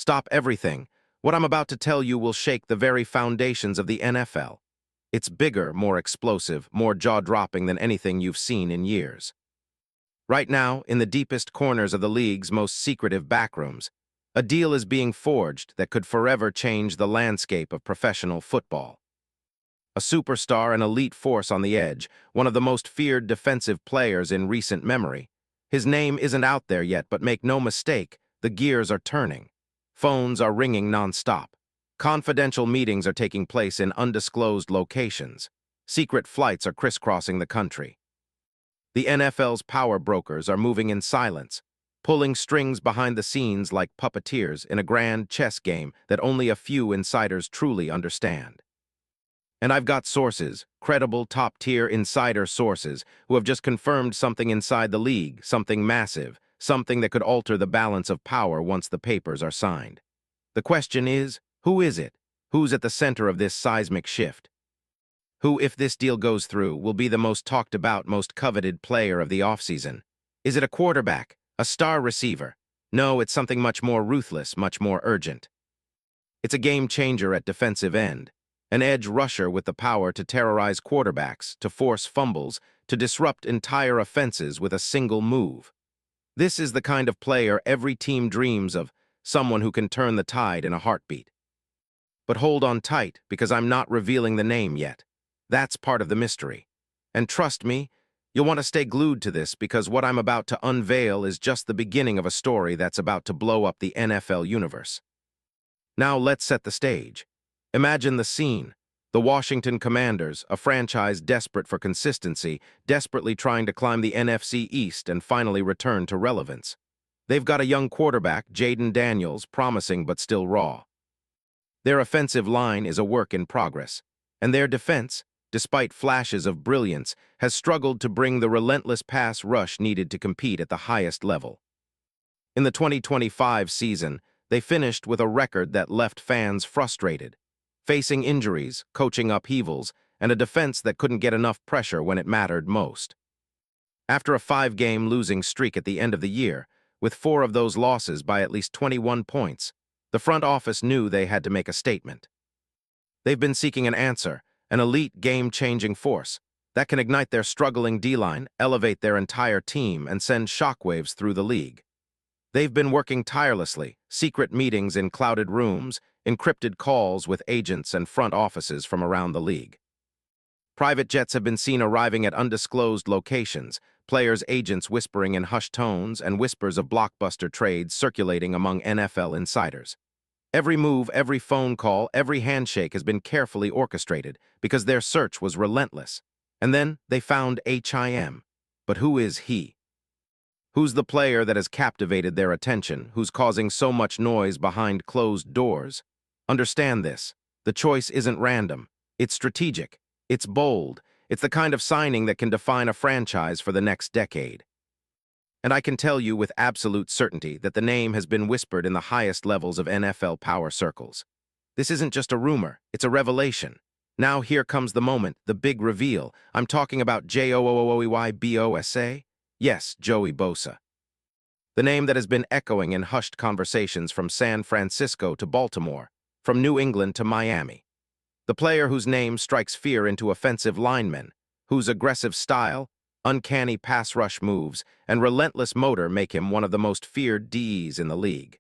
Stop everything. What I'm about to tell you will shake the very foundations of the NFL. It's bigger, more explosive, more jaw-dropping than anything you've seen in years. Right now, in the deepest corners of the league's most secretive backrooms, a deal is being forged that could forever change the landscape of professional football. A superstar and elite force on the edge, one of the most feared defensive players in recent memory. His name isn't out there yet, but make no mistake, the gears are turning. Phones are ringing nonstop. Confidential meetings are taking place in undisclosed locations. Secret flights are crisscrossing the country. The NFL's power brokers are moving in silence, pulling strings behind the scenes like puppeteers in a grand chess game that only a few insiders truly understand. And I've got sources, credible top-tier insider sources, who have just confirmed something inside the league, something massive, something that could alter the balance of power once the papers are signed. The question is, who is it? Who's at the center of this seismic shift? Who, if this deal goes through, will be the most talked about, most coveted player of the offseason? Is it a quarterback? A star receiver? No, it's something much more ruthless, much more urgent. It's a game changer at defensive end. An edge rusher with the power to terrorize quarterbacks, to force fumbles, to disrupt entire offenses with a single move. This is the kind of player every team dreams of, someone who can turn the tide in a heartbeat. But hold on tight, because I'm not revealing the name yet. That's part of the mystery. And trust me, you'll want to stay glued to this because what I'm about to unveil is just the beginning of a story that's about to blow up the NFL universe. Now let's set the stage. Imagine the scene. The Washington Commanders, a franchise desperate for consistency, desperately trying to climb the NFC East and finally return to relevance. They've got a young quarterback, Jaden Daniels, promising but still raw. Their offensive line is a work in progress, and their defense, despite flashes of brilliance, has struggled to bring the relentless pass rush needed to compete at the highest level. In the 2025 season, they finished with a record that left fans frustrated, facing injuries, coaching upheavals, and a defense that couldn't get enough pressure when it mattered most. After a 5-game losing streak at the end of the year, with 4 of those losses by at least 21 points, the front office knew they had to make a statement. They've been seeking an answer, an elite game-changing force that can ignite their struggling D-line, elevate their entire team, and send shockwaves through the league. They've been working tirelessly, secret meetings in clouded rooms, encrypted calls with agents and front offices from around the league. Private jets have been seen arriving at undisclosed locations, players' agents whispering in hushed tones, and whispers of blockbuster trades circulating among NFL insiders. Every move, every phone call, every handshake has been carefully orchestrated because their search was relentless. And then they found him. But who is he? Who's the player that has captivated their attention, who's causing so much noise behind closed doors? Understand this. The choice isn't random. It's strategic. It's bold. It's the kind of signing that can define a franchise for the next decade. And I can tell you with absolute certainty that the name has been whispered in the highest levels of NFL power circles. This isn't just a rumor, it's a revelation. Now here comes the moment, the big reveal. I'm talking about Joey Bosa. Yes, Joey Bosa. The name that has been echoing in hushed conversations from San Francisco to Baltimore, from New England to Miami. The player whose name strikes fear into offensive linemen, whose aggressive style, uncanny pass rush moves, and relentless motor make him one of the most feared DEs in the league.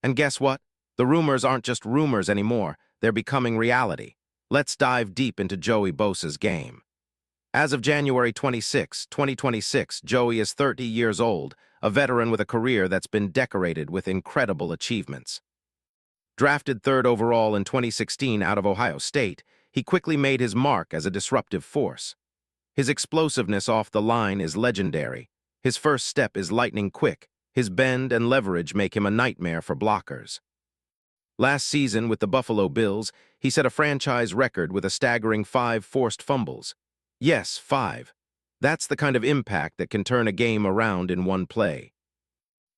And guess what? The rumors aren't just rumors anymore, they're becoming reality. Let's dive deep into Joey Bosa's game. As of January 26, 2026, Joey is 30 years old, a veteran with a career that's been decorated with incredible achievements. Drafted 3rd overall in 2016 out of Ohio State, he quickly made his mark as a disruptive force. His explosiveness off the line is legendary. His first step is lightning quick. His bend and leverage make him a nightmare for blockers. Last season with the Buffalo Bills, he set a franchise record with a staggering 5 forced fumbles. Yes, 5. That's the kind of impact that can turn a game around in one play.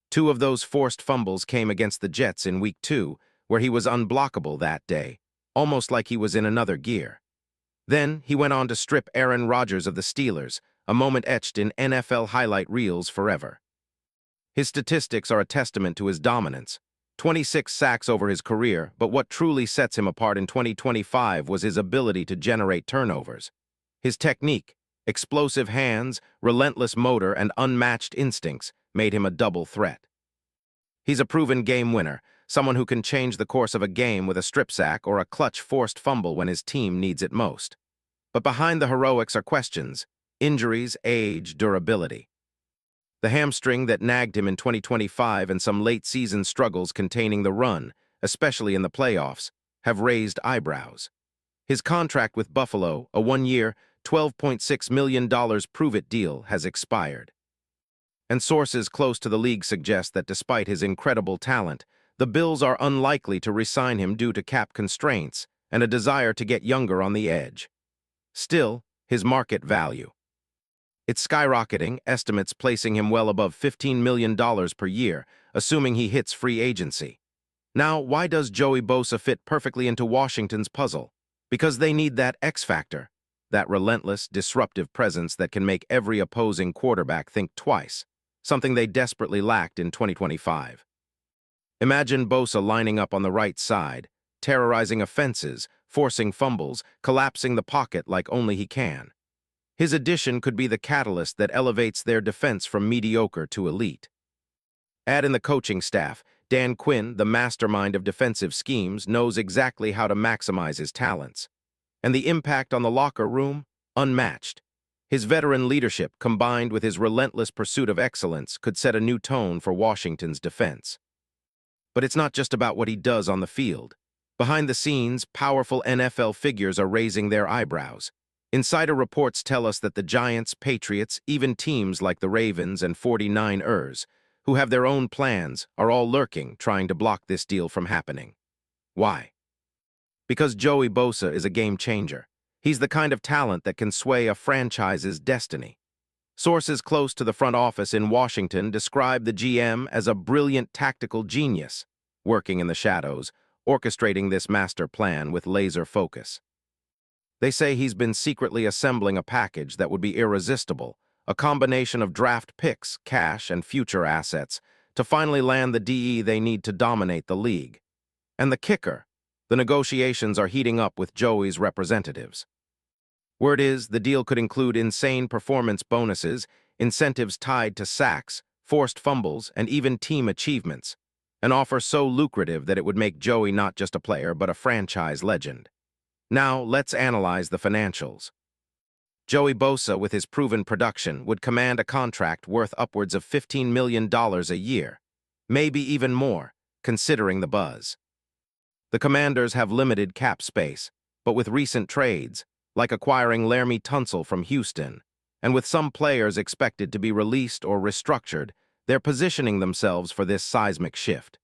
2 of those forced fumbles came against the Jets in Week 2, where he was unblockable that day, almost like he was in another gear. Then he went on to strip Aaron Rodgers of the Steelers, a moment etched in NFL highlight reels forever. His statistics are a testament to his dominance. 26 sacks over his career, but what truly sets him apart in 2025 was his ability to generate turnovers. His technique, explosive hands, relentless motor, and unmatched instincts made him a double threat. He's a proven game winner, someone who can change the course of a game with a strip sack or a clutch forced fumble when his team needs it most. But behind the heroics are questions: injuries, age, durability. The hamstring that nagged him in 2025 and some late-season struggles containing the run, especially in the playoffs, have raised eyebrows. His contract with Buffalo, a one-year, $12.6 million prove-it deal, has expired. And sources close to the league suggest that despite his incredible talent, the Bills are unlikely to re-sign him due to cap constraints and a desire to get younger on the edge. Still, his market value. It's skyrocketing, estimates placing him well above $15 million per year, assuming he hits free agency. Now, why does Joey Bosa fit perfectly into Washington's puzzle? Because they need that X factor, that relentless, disruptive presence that can make every opposing quarterback think twice, something they desperately lacked in 2025. Imagine Bosa lining up on the right side, terrorizing offenses, forcing fumbles, collapsing the pocket like only he can. His addition could be the catalyst that elevates their defense from mediocre to elite. Add in the coaching staff. Dan Quinn, the mastermind of defensive schemes, knows exactly how to maximize his talents. And the impact on the locker room? Unmatched. His veteran leadership, combined with his relentless pursuit of excellence, could set a new tone for Washington's defense. But it's not just about what he does on the field. Behind the scenes, powerful NFL figures are raising their eyebrows. Insider reports tell us that the Giants, Patriots, even teams like the Ravens and 49ers, who have their own plans, are all lurking, trying to block this deal from happening. Why? Because Joey Bosa is a game changer. He's the kind of talent that can sway a franchise's destiny. Sources close to the front office in Washington describe the GM as a brilliant tactical genius, working in the shadows, orchestrating this master plan with laser focus. They say he's been secretly assembling a package that would be irresistible, a combination of draft picks, cash, and future assets, to finally land the DE they need to dominate the league. And the kicker: the negotiations are heating up with Joey's representatives. Word is, the deal could include insane performance bonuses, incentives tied to sacks, forced fumbles, and even team achievements, an offer so lucrative that it would make Joey not just a player but a franchise legend. Now, let's analyze the financials. Joey Bosa, with his proven production, would command a contract worth upwards of $15 million a year, maybe even more, considering the buzz. The Commanders have limited cap space, but with recent trades, like acquiring Laremy Tunsil from Houston, and with some players expected to be released or restructured, they're positioning themselves for this seismic shift.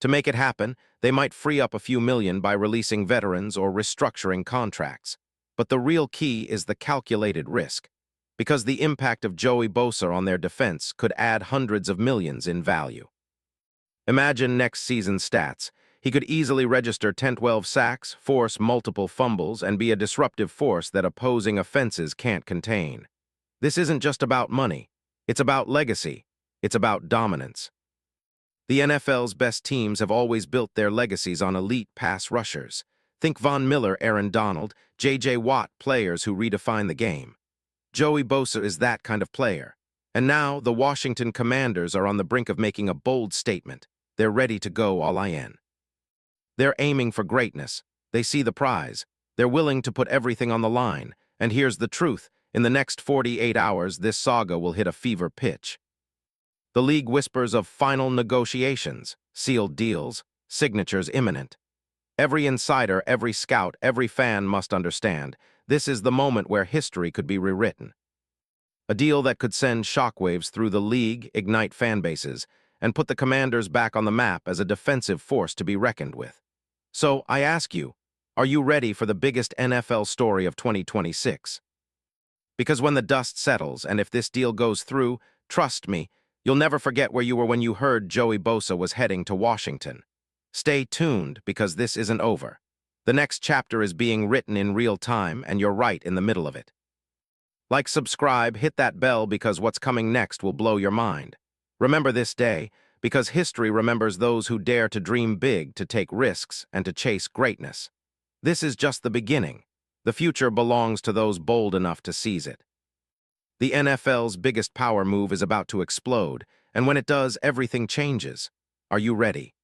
To make it happen, they might free up a few million by releasing veterans or restructuring contracts. But the real key is the calculated risk, because the impact of Joey Bosa on their defense could add hundreds of millions in value. Imagine next season's stats. He could easily register 10-12 sacks, force multiple fumbles, and be a disruptive force that opposing offenses can't contain. This isn't just about money. It's about legacy. It's about dominance. The NFL's best teams have always built their legacies on elite pass rushers. Think Von Miller, Aaron Donald, J.J. Watt, players who redefine the game. Joey Bosa is that kind of player. And now, the Washington Commanders are on the brink of making a bold statement. They're ready to go all in. They're aiming for greatness. They see the prize. They're willing to put everything on the line. And here's the truth. In the next 48 hours, this saga will hit a fever pitch. The league whispers of final negotiations, sealed deals, signatures imminent. Every insider, every scout, every fan must understand, this is the moment where history could be rewritten. A deal that could send shockwaves through the league, ignite fan bases, and put the Commanders back on the map as a defensive force to be reckoned with. So, I ask you, are you ready for the biggest NFL story of 2026? Because when the dust settles, and if this deal goes through, trust me, you'll never forget where you were when you heard Joey Bosa was heading to Washington. Stay tuned, because this isn't over. The next chapter is being written in real time, and you're right in the middle of it. Like, subscribe, hit that bell, because what's coming next will blow your mind. Remember this day, because history remembers those who dare to dream big, to take risks, and to chase greatness. This is just the beginning. The future belongs to those bold enough to seize it. The NFL's biggest power move is about to explode, and when it does, everything changes. Are you ready?